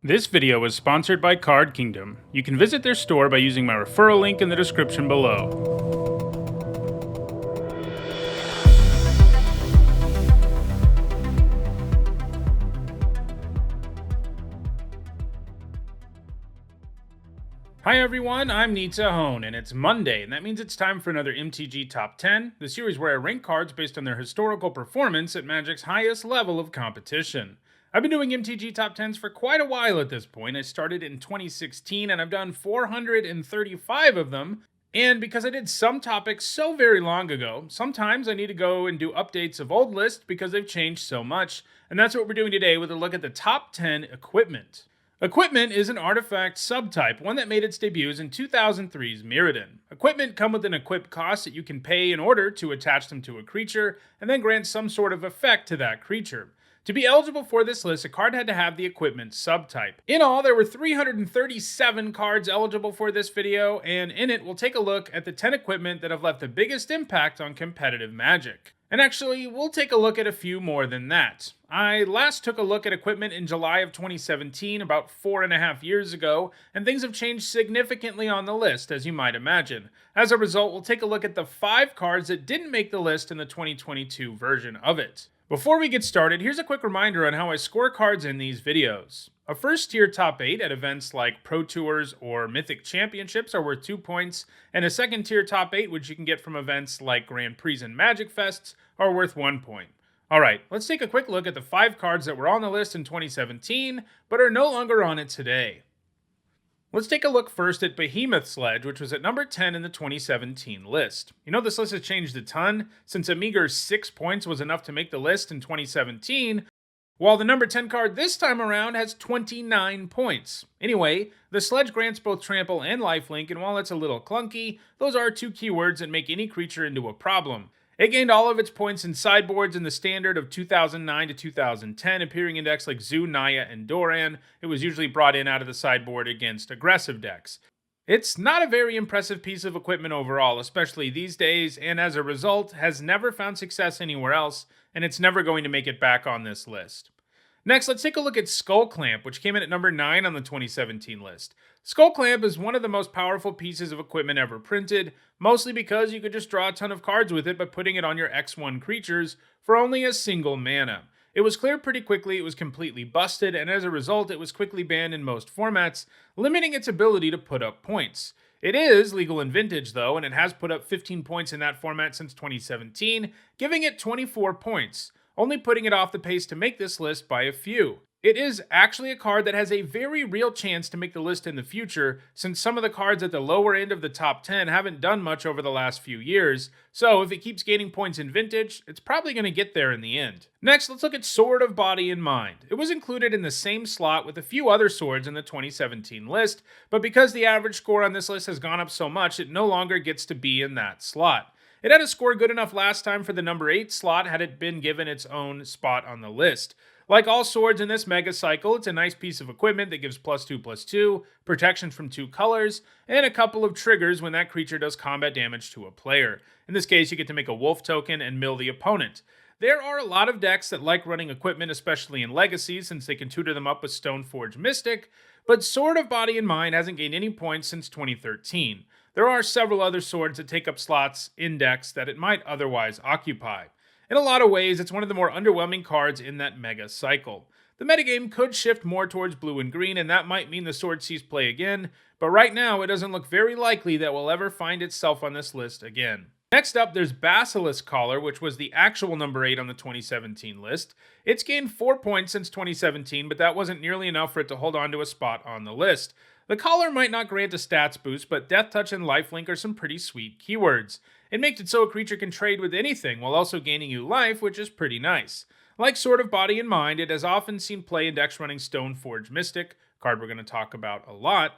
This video is sponsored by Card Kingdom. You can visit their store by using my referral link in the description below. Hi everyone, I'm Nita Hone, and it's Monday, and that means it's time for another MTG Top 10, the series where I rank cards based on their historical performance at Magic's highest level of competition. I've been doing MTG Top 10s for quite a while at this point. I started in 2016 and I've done 435 of them. And because I did some topics so very long ago, sometimes I need to go and do updates of old lists because they've changed so much. And that's what we're doing today with a look at the top 10 equipment. Equipment is an artifact subtype, one that made its debuts in 2003's Mirrodin. Equipment come with an equip cost that you can pay in order to attach them to a creature, and then grant some sort of effect to that creature. To be eligible for this list, a card had to have the equipment subtype. In all, there were 337 cards eligible for this video, and in it, we'll take a look at the 10 equipment that have left the biggest impact on competitive Magic. And actually, we'll take a look at a few more than that. I last took a look at equipment in July of 2017, about 4.5 years ago, and things have changed significantly on the list, as you might imagine. As a result, we'll take a look at the 5 cards that didn't make the list in the 2022 version of it. Before we get started, here's a quick reminder on how I score cards in these videos. A first tier top 8 at events like Pro Tours or Mythic Championships are worth 2 points, and a second tier top 8, which you can get from events like Grand Prix and Magic Fests, are worth 1 point. Alright, let's take a quick look at the 5 cards that were on the list in 2017, but are no longer on it today. Let's take a look first at Behemoth Sledge, which was at number 10 in the 2017 list. You know, this list has changed a ton, since a meager 6 points was enough to make the list in 2017, while the number 10 card this time around has 29 points. Anyway, the Sledge grants both Trample and Lifelink, and while it's a little clunky, those are 2 keywords that make any creature into a problem. It gained all of its points in sideboards in the standard of 2009 to 2010, appearing in decks like Zoo, Naya, and Doran. It was usually brought in out of the sideboard against aggressive decks. It's not a very impressive piece of equipment overall, especially these days, and as a result, has never found success anywhere else, and it's never going to make it back on this list. Next, let's take a look at Skull Clamp, which came in at number 9 on the 2017 list. Skull Clamp is one of the most powerful pieces of equipment ever printed, mostly because you could just draw a ton of cards with it by putting it on your X1 creatures for only a single mana. It was clear pretty quickly it was completely busted, and as a result, it was quickly banned in most formats, limiting its ability to put up points. It is legal in Vintage, though, and it has put up 15 points in that format since 2017, giving it 24 points. Only putting it off the pace to make this list by a few. It is actually a card that has a very real chance to make the list in the future, since some of the cards at the lower end of the top 10 haven't done much over the last few years, so if it keeps gaining points in Vintage, it's probably going to get there in the end. Next, let's look at Sword of Body and Mind. It was included in the same slot with a few other swords in the 2017 list, but because the average score on this list has gone up so much, it no longer gets to be in that slot. It had a score good enough last time for the number 8 slot had it been given its own spot on the list. Like all swords in this mega cycle, it's a nice piece of equipment that gives +2/+2, protection from 2 colors, and a couple of triggers when that creature does combat damage to a player. In this case, you get to make a wolf token and mill the opponent. There are a lot of decks that like running equipment, especially in Legacy, since they can tutor them up with Stoneforge Mystic, but Sword of Body and Mind hasn't gained any points since 2013. There are several other swords that take up slots in decks that it might otherwise occupy. In a lot of ways, it's one of the more underwhelming cards in that mega cycle. The metagame could shift more towards blue and green, and that might mean the sword sees play again, but right now it doesn't look very likely that will ever find itself on this list again. Next up, there's Basilisk Collar, which was the actual number 8 on the 2017 list. It's gained 4 points since 2017, but that wasn't nearly enough for it to hold on to a spot on the list. The collar might not grant a stats boost, but Death Touch and Lifelink are some pretty sweet keywords. It makes it so a creature can trade with anything while also gaining you life, which is pretty nice. Like Sword of Body and Mind, it has often seen play in decks running Stoneforge Mystic, a card we're going to talk about a lot,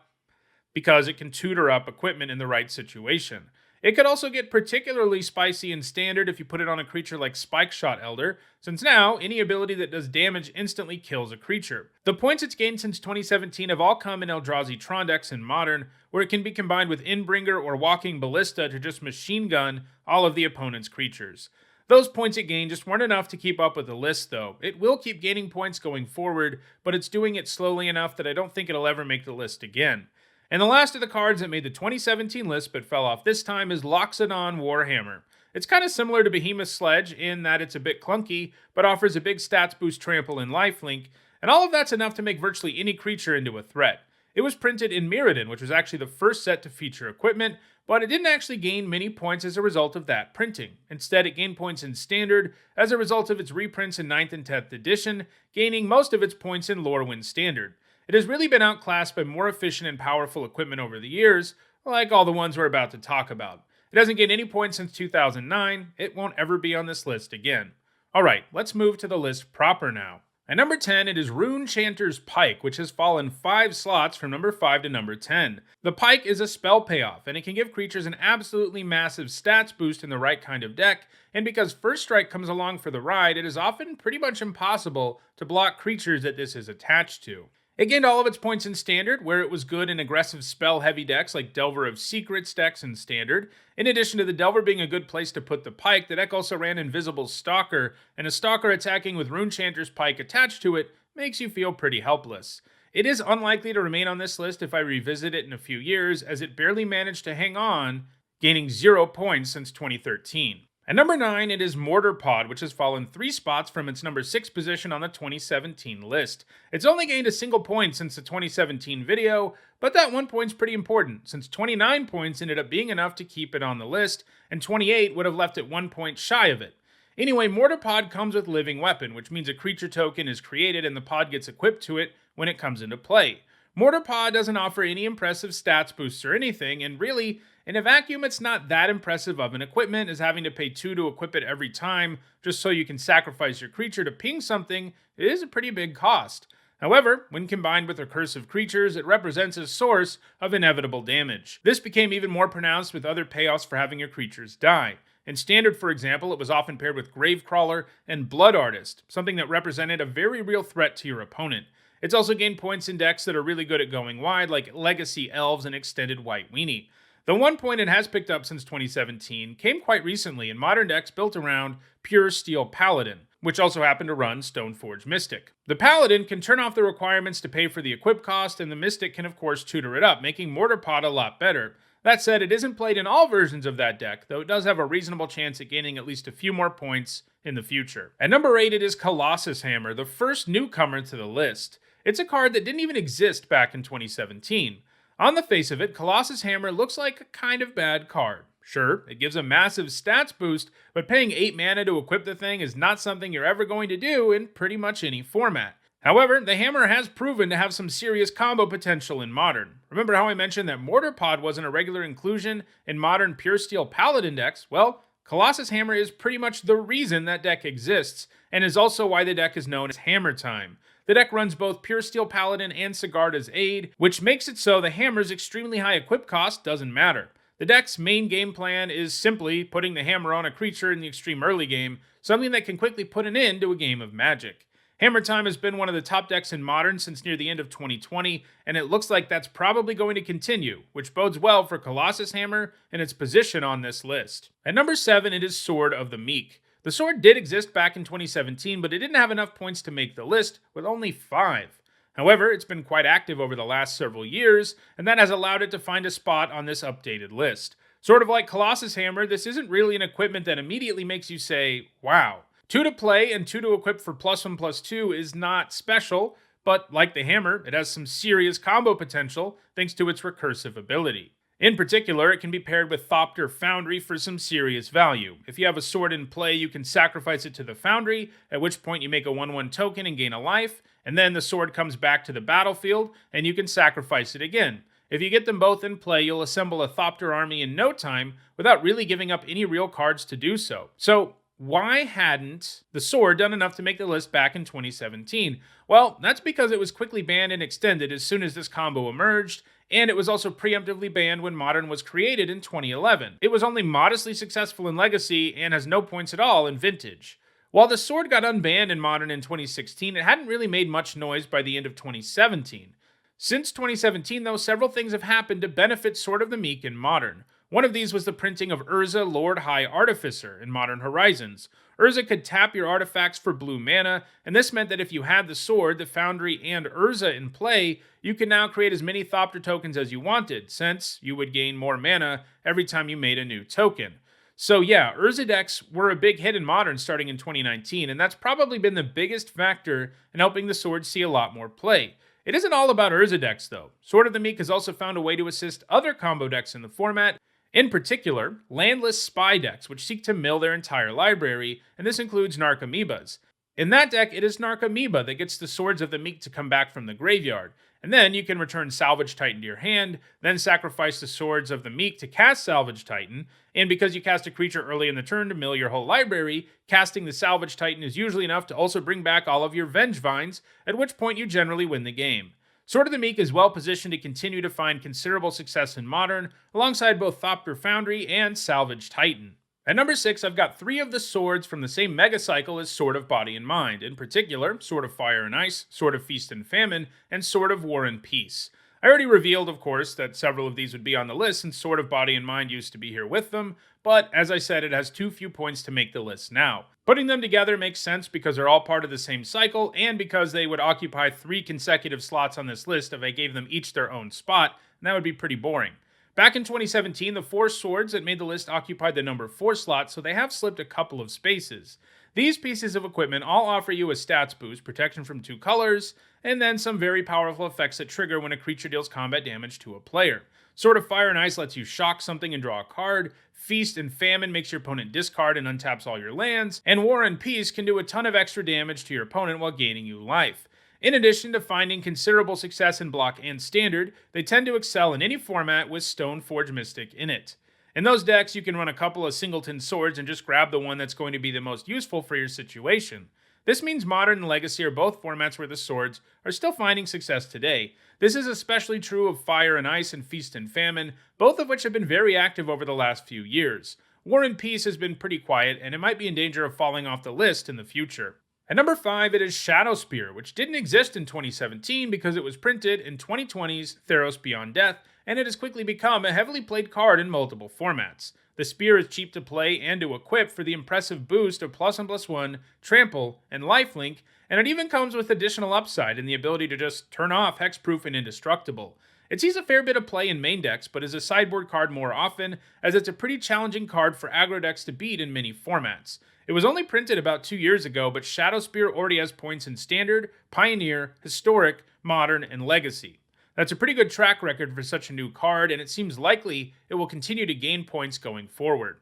because it can tutor up equipment in the right situation. It could also get particularly spicy in Standard if you put it on a creature like Spike Shot Elder, since now, any ability that does damage instantly kills a creature. The points it's gained since 2017 have all come in Eldrazi Tron decks in Modern, where it can be combined with Endbringer or Walking Ballista to just machine gun all of the opponent's creatures. Those points it gained just weren't enough to keep up with the list though. It will keep gaining points going forward, but it's doing it slowly enough that I don't think it'll ever make the list again. And the last of the cards that made the 2017 list but fell off this time is Loxodon Warhammer. It's kind of similar to Behemoth Sledge in that it's a bit clunky, but offers a big stats boost, trample, and lifelink, and all of that's enough to make virtually any creature into a threat. It was printed in Mirrodin, which was actually the first set to feature equipment, but it didn't actually gain many points as a result of that printing. Instead, it gained points in Standard as a result of its reprints in 9th and 10th edition, gaining most of its points in Lorwyn Standard. It has really been outclassed by more efficient and powerful equipment over the years, like all the ones we're about to talk about. It hasn't gained any points since 2009, it won't ever be on this list again. Alright, let's move to the list proper now. At number 10, it is Rune Chanters Pike, which has fallen 5 slots from number 5 to number 10. The Pike is a spell payoff, and it can give creatures an absolutely massive stats boost in the right kind of deck, and because First Strike comes along for the ride, it is often pretty much impossible to block creatures that this is attached to. It gained all of its points in Standard, where it was good in aggressive spell-heavy decks like Delver of Secrets decks in Standard. In addition to the Delver being a good place to put the Pike, the deck also ran Invisible Stalker, and a Stalker attacking with Rune Chanter's Pike attached to it makes you feel pretty helpless. It is unlikely to remain on this list if I revisit it in a few years, as it barely managed to hang on, gaining 0 points since 2013. At number 9, it is Mortar Pod, which has fallen 3 spots from its number 6 position on the 2017 list. It's only gained a single point since the 2017 video, but that 1 point's pretty important, since 29 points ended up being enough to keep it on the list, and 28 would have left it 1 point shy of it. Anyway, Mortar Pod comes with Living Weapon, which means a creature token is created and the pod gets equipped to it when it comes into play. Mortar Pod doesn't offer any impressive stats boosts or anything, and really, in a vacuum, it's not that impressive of an equipment, as having to pay 2 to equip it every time just so you can sacrifice your creature to ping something is a pretty big cost. However, when combined with recursive creatures, it represents a source of inevitable damage. This became even more pronounced with other payoffs for having your creatures die. In Standard, for example, it was often paired with Gravecrawler and Blood Artist, something that represented a very real threat to your opponent. It's also gained points in decks that are really good at going wide, like Legacy Elves and Extended White Weenie. The 1 point it has picked up since 2017 came quite recently in modern decks built around Pure Steel Paladin, which also happened to run Stoneforge Mystic. The Paladin can turn off the requirements to pay for the equip cost, and the Mystic can of course tutor it up, making Mortar Pod a lot better. That said, it isn't played in all versions of that deck, though it does have a reasonable chance at gaining at least a few more points in the future. At number 8, it is Colossus Hammer, the first newcomer to the list. It's a card that didn't even exist back in 2017. On the face of it, Colossus Hammer looks like a kind of bad card. Sure, it gives a massive stats boost, but paying 8 mana to equip the thing is not something you're ever going to do in pretty much any format. However, the Hammer has proven to have some serious combo potential in Modern. Remember how I mentioned that Mortar Pod wasn't a regular inclusion in modern Pure Steel Paladin decks? Well, Colossus Hammer is pretty much the reason that deck exists, and is also why the deck is known as Hammer Time. The deck runs both Pure Steel Paladin and Sigarda's Aid, which makes it so the Hammer's extremely high equip cost doesn't matter. The deck's main game plan is simply putting the Hammer on a creature in the extreme early game, something that can quickly put an end to a game of Magic. Hammer Time has been one of the top decks in Modern since near the end of 2020, and it looks like that's probably going to continue, which bodes well for Colossus Hammer and its position on this list. At number 7, it is Sword of the Meek. The sword did exist back in 2017, but it didn't have enough points to make the list, with only 5. However, it's been quite active over the last several years, and that has allowed it to find a spot on this updated list. Sort of like Colossus Hammer, this isn't really an equipment that immediately makes you say, wow. 2 to play and 2 to equip for +1/+2 is not special, but like the Hammer, it has some serious combo potential thanks to its recursive ability. In particular, it can be paired with Thopter Foundry for some serious value. If you have a sword in play, you can sacrifice it to the Foundry, at which point you make a 1/1 token and gain a life, and then the sword comes back to the battlefield, and you can sacrifice it again. If you get them both in play, you'll assemble a Thopter army in no time without really giving up any real cards to do so. So, why hadn't the sword done enough to make the list back in 2017? Well, that's because it was quickly banned and extended as soon as this combo emerged, and it was also preemptively banned when Modern was created in 2011. It was only modestly successful in Legacy and has no points at all in Vintage. While the sword got unbanned in Modern in 2016, it hadn't really made much noise by the end of 2017. Since 2017, though, several things have happened to benefit Sword of the Meek in Modern. One of these was the printing of Urza Lord High Artificer in Modern Horizons. Urza could tap your artifacts for blue mana, and this meant that if you had the sword, the foundry, and Urza in play, you could now create as many Thopter tokens as you wanted, since you would gain more mana every time you made a new token. So yeah, Urza decks were a big hit in Modern starting in 2019, and that's probably been the biggest factor in helping the sword see a lot more play. It isn't all about Urza decks though. Sword of the Meek has also found a way to assist other combo decks in the format, in particular, landless spy decks, which seek to mill their entire library, and this includes Narcomoebas. In that deck, it is Narcomoeba that gets the Swords of the Meek to come back from the graveyard, and then you can return Salvage Titan to your hand, then sacrifice the Swords of the Meek to cast Salvage Titan, and because you cast a creature early in the turn to mill your whole library, casting the Salvage Titan is usually enough to also bring back all of your Vengevines, at which point you generally win the game. Sword of the Meek is well positioned to continue to find considerable success in Modern, alongside both Thopter Foundry and Salvage Titan. At number 6, I've got 3 of the swords from the same mega cycle as Sword of Body and Mind, in particular, Sword of Fire and Ice, Sword of Feast and Famine, and Sword of War and Peace. I already revealed, of course, that several of these would be on the list since Sword of Body and Mind used to be here with them, but as I said, it has too few points to make the list now. Putting them together makes sense because they're all part of the same cycle, and because they would occupy 3 consecutive slots on this list if I gave them each their own spot, and that would be pretty boring. Back in 2017, the 4 swords that made the list occupied the number 4 slot, so they have slipped a couple of spaces. These pieces of equipment all offer you a stats boost, protection from 2 colors, and then some very powerful effects that trigger when a creature deals combat damage to a player. Sword of Fire and Ice lets you shock something and draw a card, Feast and Famine makes your opponent discard and untaps all your lands, and War and Peace can do a ton of extra damage to your opponent while gaining you life. In addition to finding considerable success in block and standard, they tend to excel in any format with Stoneforge Mystic in it. In those decks, you can run a couple of singleton swords and just grab the one that's going to be the most useful for your situation. This means Modern and Legacy are both formats where the swords are still finding success today. This is especially true of Fire and Ice and Feast and Famine, both of which have been very active over the last few years. War and Peace has been pretty quiet, and it might be in danger of falling off the list in the future. At number 5, it is Shadowspear, which didn't exist in 2017 because it was printed in 2020's Theros Beyond Death, and it has quickly become a heavily played card in multiple formats. The spear is cheap to play and to equip for the impressive boost of +1/+1, Trample, and Lifelink, and it even comes with additional upside in the ability to just turn off Hexproof and Indestructible. It sees a fair bit of play in main decks, but is a sideboard card more often, as it's a pretty challenging card for aggro decks to beat in many formats. It was only printed about 2 years ago, but Shadowspear already has points in Standard, Pioneer, Historic, Modern, and Legacy. That's a pretty good track record for such a new card, and it seems likely it will continue to gain points going forward.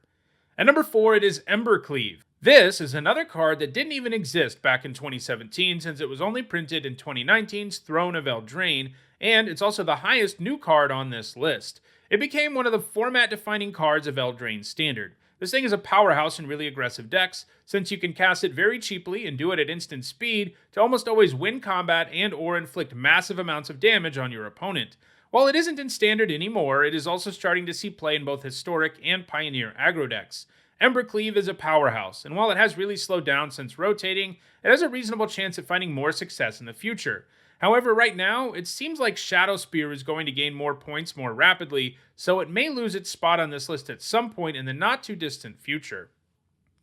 At number 4, it is Ember Cleave. This is another card that didn't even exist back in 2017 since it was only printed in 2019's Throne of Eldraine, and it's also the highest new card on this list. It became one of the format-defining cards of Eldraine Standard. This thing is a powerhouse in really aggressive decks, since you can cast it very cheaply and do it at instant speed to almost always win combat and or inflict massive amounts of damage on your opponent. While it isn't in Standard anymore, it is also starting to see play in both Historic and Pioneer aggro decks. Ember Cleave is a powerhouse, and while it has really slowed down since rotating, it has a reasonable chance at finding more success in the future. However, right now, it seems like Shadowspear is going to gain more points more rapidly, so it may lose its spot on this list at some point in the not-too-distant future.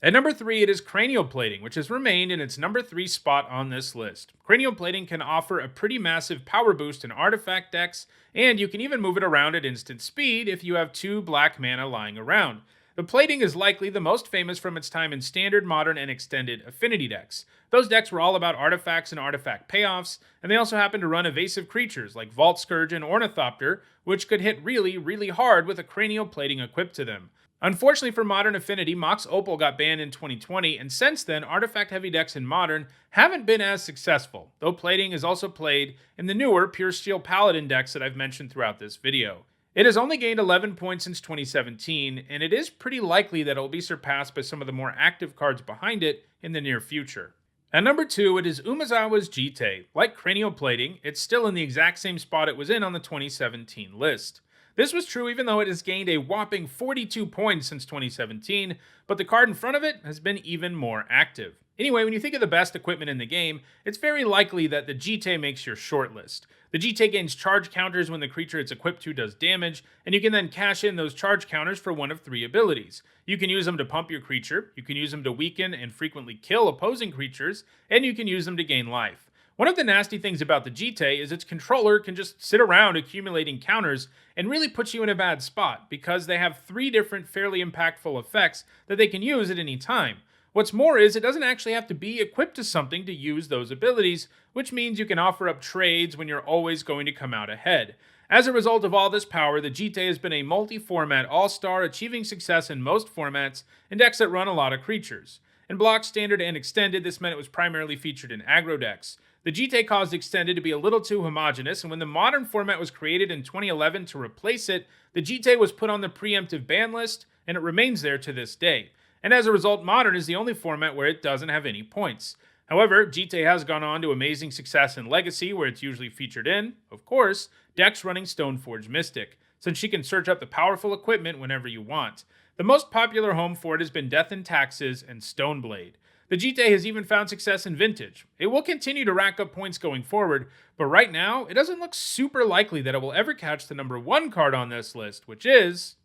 At number 3, it is Cranial Plating, which has remained in its number 3 spot on this list. Cranial Plating can offer a pretty massive power boost in artifact decks, and you can even move it around at instant speed if you have 2 black mana lying around. The plating is likely the most famous from its time in Standard, Modern, and Extended Affinity decks. Those decks were all about artifacts and artifact payoffs, and they also happen to run evasive creatures like Vault Scourge and Ornithopter, which could hit really, really hard with a Cranial Plating equipped to them. Unfortunately for Modern Affinity, Mox Opal got banned in 2020, and since then, artifact-heavy decks in Modern haven't been as successful, though plating is also played in the newer Pure Steel Paladin decks that I've mentioned throughout this video. It has only gained 11 points since 2017, and it is pretty likely that it will be surpassed by some of the more active cards behind it in the near future. At number 2, it is Umezawa's Jitte. Like Cranial Plating, it's still in the exact same spot it was in on the 2017 list. This was true even though it has gained a whopping 42 points since 2017, but the card in front of it has been even more active. Anyway, when you think of the best equipment in the game, it's very likely that the Jite makes your shortlist. The Jite gains charge counters when the creature it's equipped to does damage, and you can then cash in those charge counters for one of 3 abilities. You can use them to pump your creature, you can use them to weaken and frequently kill opposing creatures, and you can use them to gain life. One of the nasty things about the Jite is its controller can just sit around accumulating counters and really put you in a bad spot, because they have 3 different fairly impactful effects that they can use at any time. What's more is it doesn't actually have to be equipped to something to use those abilities, which means you can offer up trades when you're always going to come out ahead. As a result of all this power, the Jite has been a multi-format all-star, achieving success in most formats and decks that run a lot of creatures. In Block, Standard, and Extended, this meant it was primarily featured in aggro decks. The Jite caused Extended to be a little too homogenous, and when the Modern format was created in 2011 to replace it, the Jite was put on the preemptive ban list, and it remains there to this day. And as a result, Modern is the only format where it doesn't have any points. However, Jite has gone on to amazing success in Legacy, where it's usually featured in, of course, decks running Stoneforge Mystic, since she can search up the powerful equipment whenever you want. The most popular home for it has been Death and Taxes and Stoneblade. The Jite has even found success in Vintage. It will continue to rack up points going forward, but right now, it doesn't look super likely that it will ever catch the number 1 card on this list, which is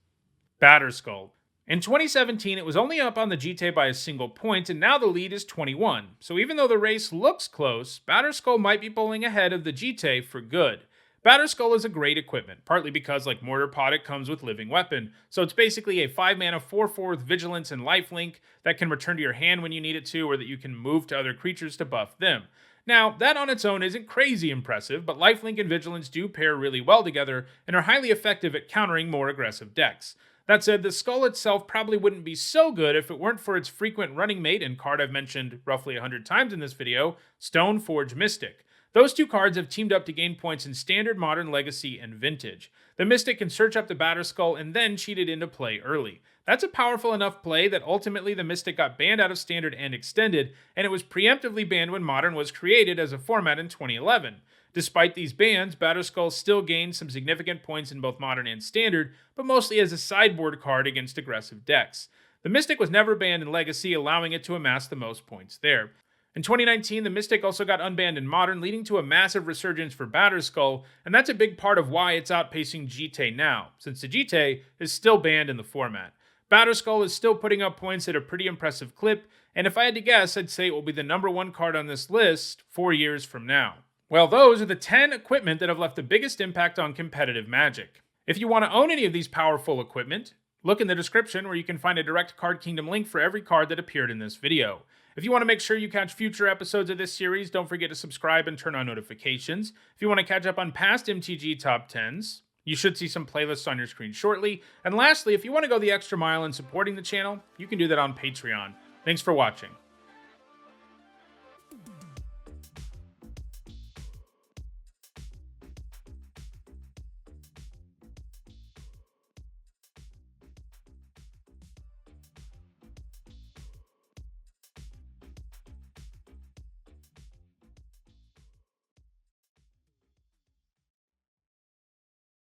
Batterskull. In 2017, it was only up on the Jite by a single point, and now the lead is 21. So even though the race looks close, Batterskull might be pulling ahead of the Jite for good. Batterskull is a great equipment, partly because, like Mortar Pod, it comes with Living Weapon, so it's basically a 5-mana 4/4 with Vigilance and Lifelink that can return to your hand when you need it to, or that you can move to other creatures to buff them. Now, that on its own isn't crazy impressive, but Lifelink and Vigilance do pair really well together and are highly effective at countering more aggressive decks. That said, the skull itself probably wouldn't be so good if it weren't for its frequent running mate and card I've mentioned roughly 100 times in this video, Stoneforge Mystic. Those 2 cards have teamed up to gain points in Standard, Modern, Legacy, and Vintage. The Mystic can search up the Batterskull and then cheat it into play early. That's a powerful enough play that ultimately the Mystic got banned out of Standard and Extended, and it was preemptively banned when Modern was created as a format in 2011. Despite these bans, Batterskull still gained some significant points in both Modern and Standard, but mostly as a sideboard card against aggressive decks. The Mystic was never banned in Legacy, allowing it to amass the most points there. In 2019, the Mystic also got unbanned in Modern, leading to a massive resurgence for Batterskull, and that's a big part of why it's outpacing Jite now, since the Jite is still banned in the format. Batterskull is still putting up points at a pretty impressive clip, and if I had to guess, I'd say it will be the number 1 card on this list 4 years from now. Well, those are the 10 equipment that have left the biggest impact on competitive Magic. If you want to own any of these powerful equipment, look in the description where you can find a direct Card Kingdom link for every card that appeared in this video. If you want to make sure you catch future episodes of this series, don't forget to subscribe and turn on notifications. If you want to catch up on past MTG Top 10s, you should see some playlists on your screen shortly. And lastly, if you want to go the extra mile in supporting the channel, you can do that on Patreon. Thanks for watching.